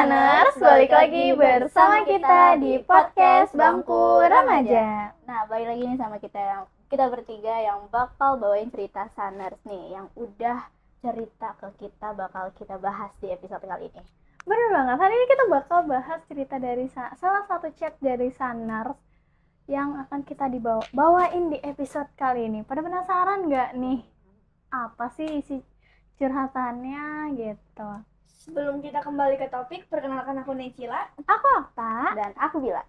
Saners, balik lagi bersama kita di podcast Bangku Remaja. Nah, balik lagi nih sama kita bertiga yang bakal bawain cerita Saners nih, yang udah cerita ke kita bakal kita bahas di episode kali ini. Bener banget, hari ini kita bakal bahas cerita dari salah satu chat dari Saners yang akan kita bawain di episode kali ini. Pada penasaran nggak nih? Apa sih isi curhatannya gitu? Sebelum kita kembali ke topik, perkenalkan aku Necila. Aku Okta. Dan aku Bila.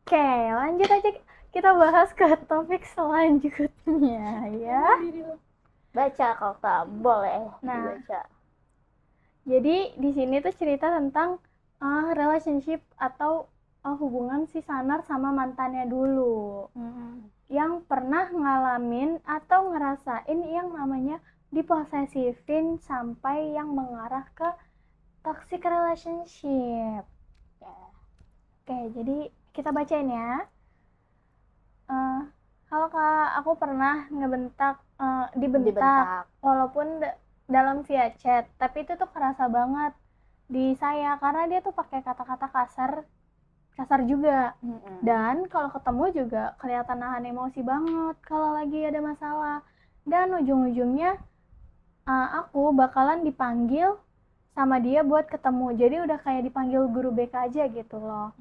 Oke, lanjut aja kita bahas ke topik selanjutnya ya. Baca Okta, boleh dibaca. Jadi di sini tuh cerita tentang relationship atau hubungan si Sanar sama mantannya dulu. Yang pernah ngalamin atau ngerasain yang namanya diposesifin sampai yang mengarah ke toxic relationship. Oke, jadi kita bacain ya. Halo Kak, aku pernah dibentak walaupun dalam via chat, tapi itu tuh kerasa banget di saya karena dia tuh pakai kata-kata kasar juga. Dan kalau ketemu juga kelihatan nahan emosi banget kalau lagi ada masalah. Dan ujung-ujungnya aku bakalan dipanggil sama dia buat ketemu, jadi udah kayak dipanggil guru BK aja gitu loh.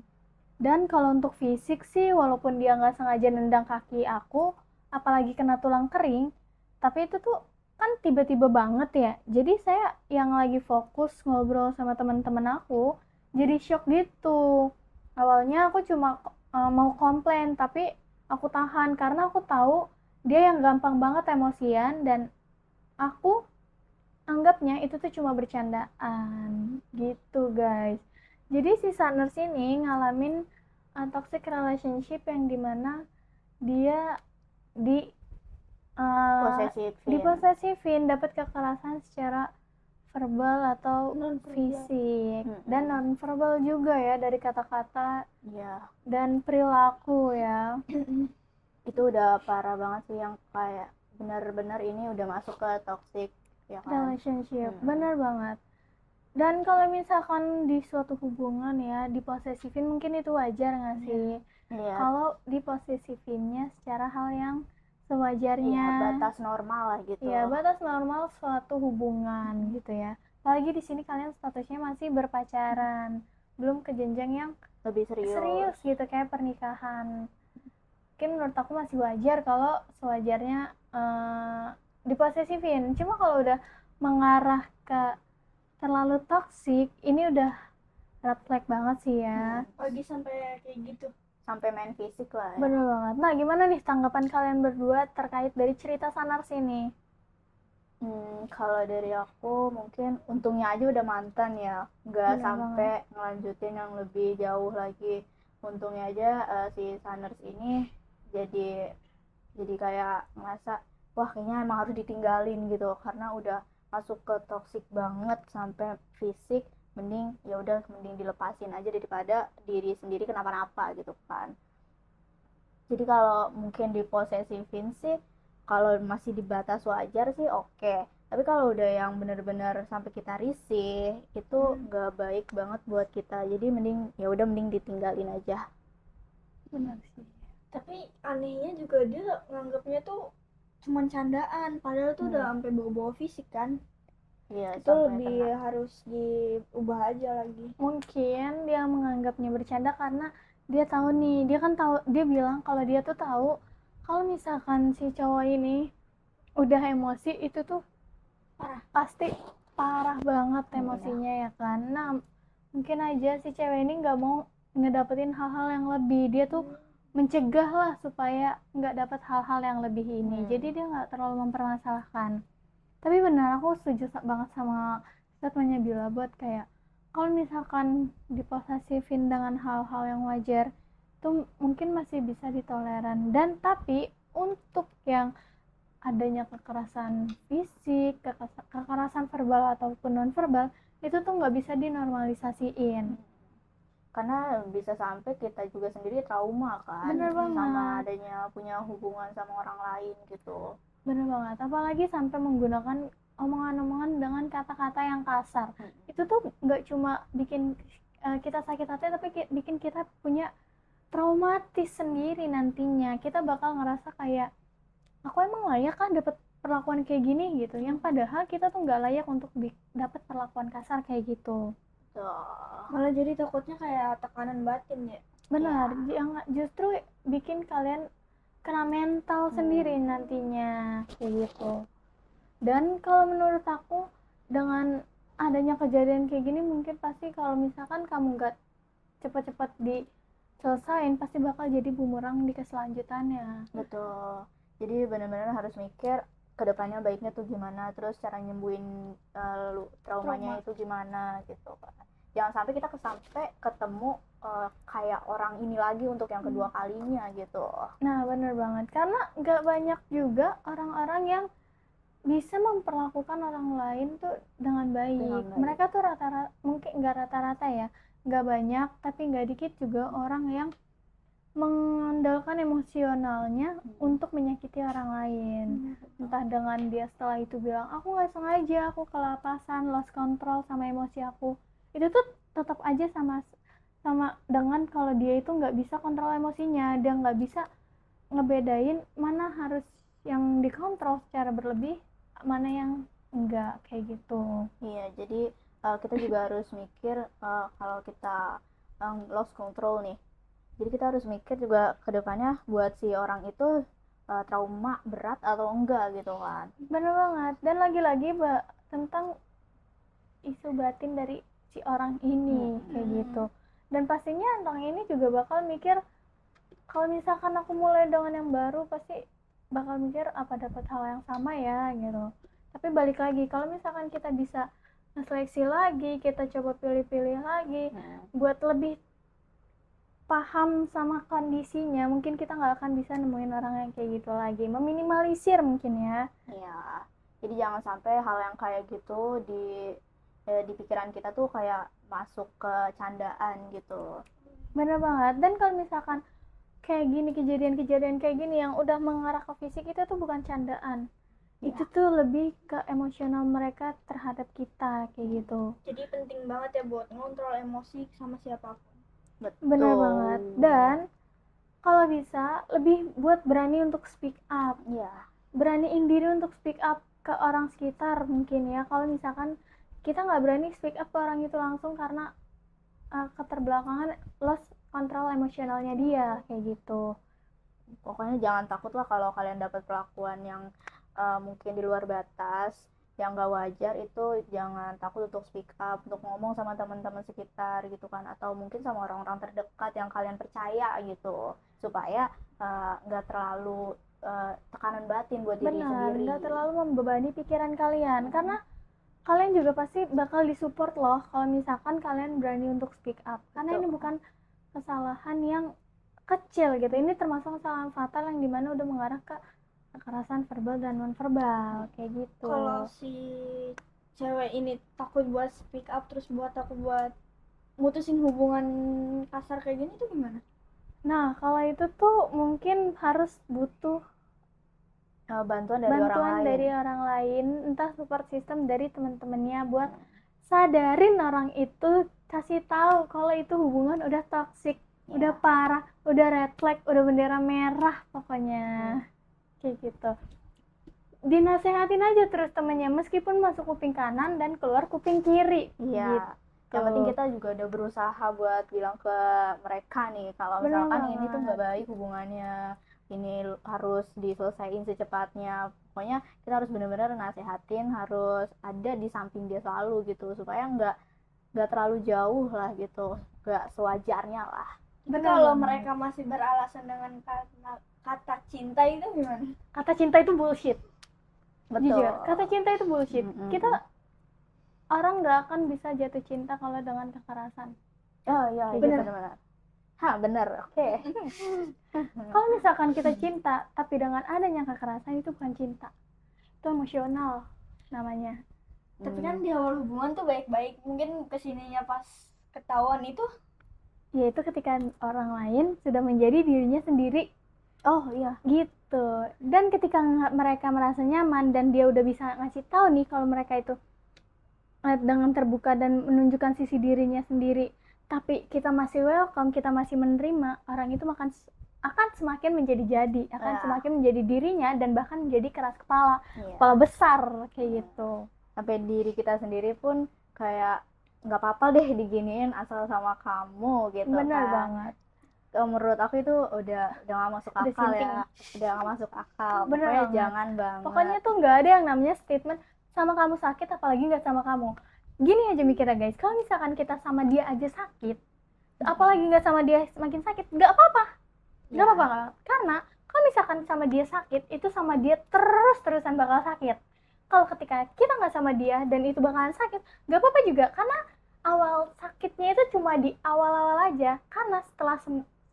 Dan kalau untuk fisik sih, walaupun dia nggak sengaja nendang kaki aku, apalagi kena tulang kering, tapi itu tuh kan tiba-tiba banget ya. Jadi saya yang lagi fokus ngobrol sama teman-teman aku, jadi shock gitu. Awalnya aku cuma mau komplain, tapi aku tahan karena aku tahu dia yang gampang banget emosian dan aku anggapnya itu tuh cuma bercandaan gitu guys. Jadi si Saners ini ngalamin toxic relationship yang dimana dia diposesifin, dapat kekerasan secara verbal atau fisik dan non verbal juga ya, dari kata-kata dan perilaku ya. Itu udah parah banget sih, yang kayak benar-benar ini udah masuk ke toxic ya kan? Relationship. Bener banget. Dan kalau misalkan di suatu hubungan ya diposesifin, mungkin itu wajar nggak sih? Kalau diposesifinnya secara hal yang sewajarnya, batas normal lah gitu. Ya, batas normal suatu hubungan gitu ya. Apalagi di sini kalian statusnya masih berpacaran, belum ke jenjang yang lebih serius gitu kayak pernikahan. Mungkin menurut aku masih wajar kalau sewajarnya diposesifin. Cuma kalau udah mengarah ke terlalu toksik, ini udah red flag banget sih ya. Lagi sampai kayak gitu, sampai main fisik lah ya. Bener banget. Nah, gimana nih tanggapan kalian berdua terkait dari cerita Sanars ini? Kalau dari aku mungkin untungnya aja udah mantan ya, nggak sampai ngelanjutin yang lebih jauh lagi. Untungnya aja si Sanars ini jadi kayak ngerasa wah kayaknya emang harus ditinggalin gitu, karena udah masuk ke toksik banget sampai fisik. Mending dilepasin aja daripada diri sendiri kenapa-napa gitu kan. Jadi kalau mungkin diposesifin sih, kalau masih di batas wajar sih oke. Tapi kalau udah yang benar-benar sampai kita risih, itu nggak baik banget buat kita. Jadi mending ditinggalin aja. Benar sih. Tapi anehnya juga dia nganggapnya tuh cuman candaan, padahal tuh udah sampai bawa-bawa fisik kan. Iya, itu lebih harus diubah aja lagi. Mungkin dia menganggapnya bercanda karena dia tahu nih, dia bilang kalau dia tuh tahu kalau misalkan si cowok ini udah emosi itu tuh pasti parah banget emosinya ya kan. Nah, mungkin aja si cewek ini nggak mau ngedapetin hal-hal yang lebih, dia tuh mencegah lah supaya nggak dapat hal-hal yang lebih ini. Jadi dia nggak terlalu mempermasalahkan. Tapi benar, aku setuju banget sama statementnya Bila buat kayak kalau misalkan diposesifin dengan hal-hal yang wajar itu mungkin masih bisa ditoleran. Dan tapi untuk yang adanya kekerasan fisik, kekerasan verbal ataupun non verbal, itu tuh nggak bisa dinormalisasiin. Karena bisa sampai kita juga sendiri trauma kan. Bener banget. Sama adanya punya hubungan sama orang lain gitu. Bener banget, apalagi sampai menggunakan omongan-omongan dengan kata-kata yang kasar. Itu tuh nggak cuma bikin kita sakit hati, tapi bikin kita punya traumatis sendiri nantinya. Kita bakal ngerasa kayak, aku emang layak kan dapat perlakuan kayak gini gitu, yang padahal kita tuh nggak layak untuk dapat perlakuan kasar kayak gitu. Malah jadi takutnya kayak tekanan batin ya. Benar, justru bikin kalian kena mental sendiri nantinya kayak gitu. Dan kalau menurut aku, dengan adanya kejadian kayak gini, mungkin pasti kalau misalkan kamu nggak cepat-cepat diselesain, pasti bakal jadi bumerang di keselanjutannya. Betul. Jadi benar-benar harus mikir kedepannya baiknya tuh gimana, terus cara nyembuhin traumanya itu gimana gitu kan. Jangan sampai kita ketemu kayak orang ini lagi untuk yang kedua kalinya gitu. Nah, bener banget, karena nggak banyak juga orang-orang yang bisa memperlakukan orang lain tuh dengan baik. Mereka tuh rata-rata, mungkin nggak rata-rata ya, nggak banyak, tapi nggak dikit juga orang yang mengandalkan emosionalnya untuk menyakiti orang lain. Entah dengan dia setelah itu bilang, aku nggak sengaja, aku kelapasan, lost control sama emosi aku. Itu tuh tetap aja sama dengan kalau dia itu nggak bisa kontrol emosinya, dia nggak bisa ngebedain mana harus yang dikontrol secara berlebih, mana yang enggak, kayak gitu. Iya, jadi kita juga harus mikir kalau kita lost control nih, jadi kita harus mikir juga kedepannya buat si orang itu trauma berat atau enggak gitu kan. Bener banget. Dan lagi-lagi tentang isu batin dari si orang ini kayak gitu. Dan pastinya orang ini juga bakal mikir, kalau misalkan aku mulai dengan yang baru, pasti bakal mikir apa dapat hal yang sama ya gitu. Tapi balik lagi, kalau misalkan kita bisa seleksi lagi, kita coba pilih-pilih lagi buat lebih paham sama kondisinya, mungkin kita nggak akan bisa nemuin orang yang kayak gitu lagi. Meminimalisir mungkin ya. Iya. Jadi jangan sampai hal yang kayak gitu di pikiran kita tuh kayak masuk ke candaan gitu. Bener banget. Dan kalau misalkan kayak gini, kejadian-kejadian kayak gini yang udah mengarah ke fisik, itu tuh bukan candaan. Itu tuh lebih ke emosional mereka terhadap kita kayak gitu. Jadi penting banget ya buat ngontrol emosi sama siapapun. Betul. Bener banget. Dan kalau bisa lebih buat berani untuk speak up. Iya. Beraniin diri untuk speak up ke orang sekitar mungkin ya. Kalau misalkan kita nggak berani speak up ke orang itu langsung karena keterbelakangan lost kontrol emosionalnya dia kayak gitu. Pokoknya jangan takut lah kalau kalian dapat perlakuan yang mungkin di luar batas, yang gak wajar, itu jangan takut untuk speak up, untuk ngomong sama teman-teman sekitar gitu kan, atau mungkin sama orang-orang terdekat yang kalian percaya gitu, supaya nggak terlalu tekanan batin buat diri sendiri. Nggak terlalu membebani pikiran kalian, karena kalian juga pasti bakal disupport loh kalau misalkan kalian berani untuk speak up. Karena ini bukan kesalahan yang kecil gitu, ini termasuk kesalahan fatal yang dimana udah mengarah ke kekerasan verbal dan non-verbal kayak gitu. Kalau si cewek ini takut buat speak up, terus takut buat mutusin hubungan kasar kayak gini tuh gimana? Nah, kalau itu tuh mungkin harus butuh bantuan dari orang lain, entah support system dari teman-temannya buat sadarin orang itu, kasih tahu kalau itu hubungan udah toxic, udah parah, udah red flag, udah bendera merah pokoknya. Kayak gitu. Dinasehatin aja terus temennya, meskipun masuk kuping kanan dan keluar kuping kiri. Iya. Gitu. Yang penting kita juga udah berusaha buat bilang ke mereka nih kalau misalkan ini tuh nggak baik hubungannya, ini harus diselesaikan secepatnya. Pokoknya kita harus benar-benar nasehatin, harus ada di samping dia selalu gitu, supaya nggak terlalu jauh lah gitu, nggak sewajarnya lah. Tapi kalau mereka masih beralasan dengan kata cinta itu gimana? Kata cinta itu bullshit. Betul. Jujur, kata cinta itu bullshit. Kita orang nggak akan bisa jatuh cinta kalau dengan kekerasan. Oh iya, benar. Benar. Oke. Kalau misalkan kita cinta tapi dengan adanya kekerasan, itu bukan cinta, itu emosional namanya. Tapi kan di awal hubungan tuh baik-baik, mungkin kesininya pas ketahuan itu, yaitu ketika orang lain sudah menjadi dirinya sendiri. Oh iya, gitu. Dan ketika mereka merasa nyaman dan dia udah bisa ngasih tahu nih kalau mereka itu dengan terbuka dan menunjukkan sisi dirinya sendiri tapi kita masih welcome, kita masih menerima, orang itu akan semakin menjadi-jadi, akan semakin menjadi dirinya dan bahkan menjadi keras kepala, kepala besar kayak gitu. Sampai diri kita sendiri pun kayak nggak apa-apa deh diginiin asal sama kamu gitu. Benar kan. banget. Menurut aku itu udah nggak masuk akal ya, udah nggak masuk akal. Bener Pokoknya banget. jangan banget. Pokoknya tuh nggak ada yang namanya statement sama kamu sakit apalagi nggak sama kamu. Gini aja mikirnya guys, kalau misalkan kita sama dia aja sakit, apalagi nggak sama dia semakin sakit, nggak apa-apa, nggak apa-apa. Karena kalau misalkan sama dia sakit, itu sama dia terus-terusan bakal sakit. Kalau ketika kita nggak sama dia dan itu bakalan sakit, nggak apa-apa juga, karena awal sakitnya itu cuma di awal-awal aja. Karena setelah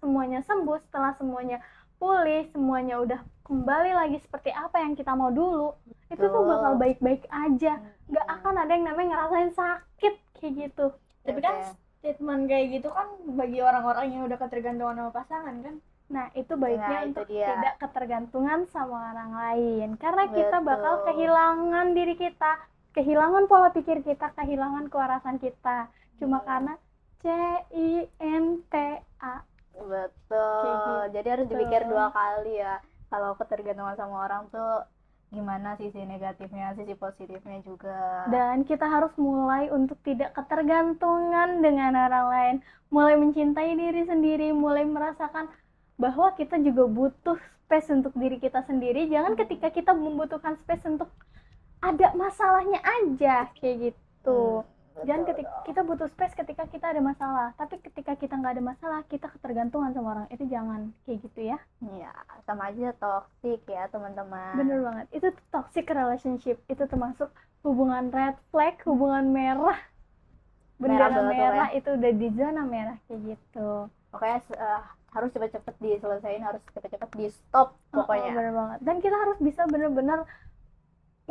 semuanya sembuh, setelah semuanya pulih, semuanya udah kembali lagi seperti apa yang kita mau dulu, itu tuh bakal baik-baik aja. Nggak akan ada yang namanya ngerasain sakit kayak gitu. Tapi kan statement kayak gitu kan bagi orang-orang yang udah ketergantungan sama pasangan kan. Nah itu baiknya untuk tidak ketergantungan sama orang lain, karena kita bakal kehilangan diri kita, kehilangan pola pikir kita, kehilangan kewarasan kita cuma karena cinta. Betul. Jadi harus dipikir 2 kali ya kalau ketergantungan sama orang tuh gimana sisi negatifnya, sisi positifnya juga. Dan kita harus mulai untuk tidak ketergantungan dengan orang lain, mulai mencintai diri sendiri, mulai merasakan bahwa kita juga butuh space untuk diri kita sendiri. Jangan ketika kita membutuhkan space untuk ada masalahnya aja kayak gitu. Jangan ketika kita butuh space ketika kita ada masalah, tapi ketika kita nggak ada masalah kita ketergantungan sama orang, itu jangan kayak gitu ya. Iya, sama aja toxic ya teman-teman. Bener banget, itu toxic relationship, itu termasuk hubungan red flag, hubungan merah, bendera merah itu udah di zona merah kayak gitu. Pokoknya harus cepet-cepet diselesaikan, harus cepet-cepet di stop pokoknya. Bener banget, dan kita harus bisa bener-bener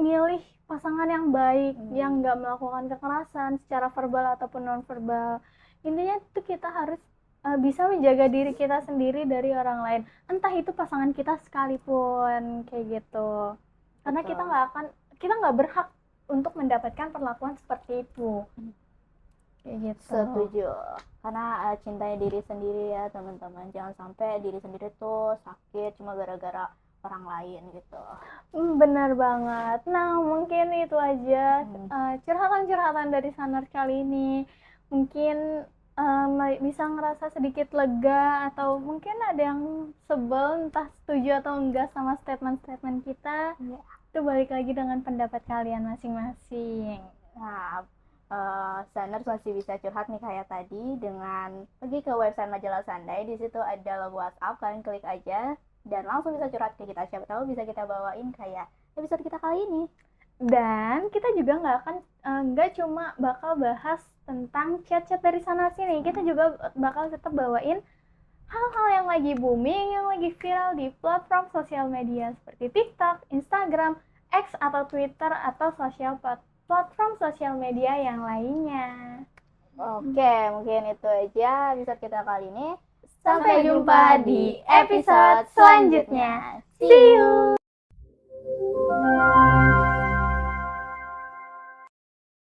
milih pasangan yang baik, yang nggak melakukan kekerasan secara verbal ataupun non verbal. Intinya itu kita harus bisa menjaga diri kita sendiri dari orang lain, entah itu pasangan kita sekalipun kayak gitu. Karena kita nggak berhak untuk mendapatkan perlakuan seperti itu kayak gitu. Setuju, karena cintai diri sendiri ya teman-teman, jangan sampai diri sendiri tuh sakit cuma gara-gara orang lain gitu. Benar banget. Nah mungkin itu aja curhatan-curhatan dari Sanur kali ini. Mungkin bisa ngerasa sedikit lega, atau mungkin ada yang sebel entah setuju atau enggak sama statement-statement kita. Itu balik lagi dengan pendapat kalian masing-masing. Nah Saners masih bisa curhat nih kayak tadi dengan pergi ke website majalah Sunday. Di situ ada logo WhatsApp, kalian klik aja dan langsung bisa curhat ke kita. Siapa tahu bisa kita bawain kayak episode kita kali ini. Dan kita juga nggak cuma bakal bahas tentang chat-chat dari sana sini, kita juga bakal tetap bawain hal-hal yang lagi booming, yang lagi viral di platform sosial media seperti TikTok, Instagram, X atau Twitter, atau platform sosial media yang lainnya. Oke, mungkin itu aja episode kita kali ini. Sampai jumpa di episode selanjutnya. See you!